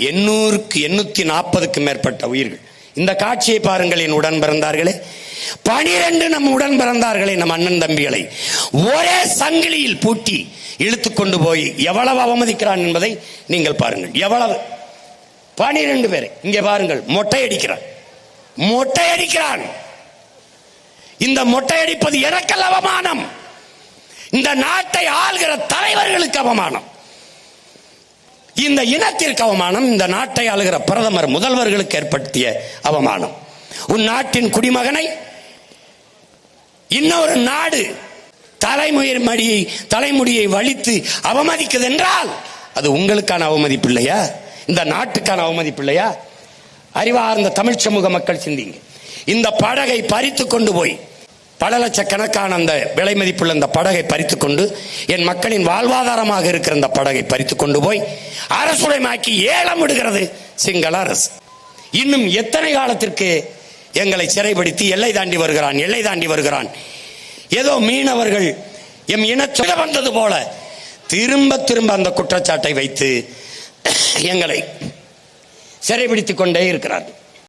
840க்கு மேற்பட்ட உயிர்கள். இந்த காட்சியை பாருங்கள் என் உடன் பிறந்தார்களே, 12 நம் உடன் பிறந்தார்களே, நம் அண்ணன் தம்பிகளை ஒரே சங்கிலியில் பூட்டி இழுத்து கொண்டு போய் எவ்வளவு அவமதிக்கிறான் என்பதை நீங்கள் பாருங்கள். எவ்வளவு 12 பேரை இங்கே பாருங்கள், மொட்டை அடிக்கிறான். இந்த மொட்டை அடிப்பது எனக்கல்ல அவமானம், இந்த நாட்டை ஆள்கிற தலைவர்களுக்கு அவமானம், இந்த இனத்திற்கு அவமானம், இந்த நாட்டை ஆளுகிற பிரதமர் முதல்வர்களுக்கு ஏற்படுத்திய அவமானம். உன் நாட்டின் குடிமகனை இன்னொரு நாடு தலைமுடியை வலித்து அவமதிக்குது என்றால் அது உங்களுக்கான அவமதிப்பு இல்லையா? இந்த நாட்டுக்கான அவமதிப்பு இல்லையா? அறிவார்ந்த தமிழ் சமூக மக்கள் சிந்திங்க. இந்த படகை பறித்து கொண்டு போய், பல லட்சக்கணக்கான அந்த விலை மதிப்புள்ள அந்த படகை பறித்து கொண்டு, என் மக்களின் வாழ்வாதாரமாக இருக்கிற அந்த படகை பறித்து கொண்டு போய் அரசுடைமாக்கி ஏலம் விடுகிறது சிங்கள அரசு. இன்னும் எத்தனை காலத்திற்கு எங்களை சிறைப்படுத்தி எல்லை தாண்டி வருகிறான் ஏதோ மீனவர்கள் எம் இனச்சொல்ல வந்தது போல திரும்ப அந்த குற்றச்சாட்டை வைத்து எங்களை சிறைபிடித்துக் கொண்டே இருக்கிறார்கள்.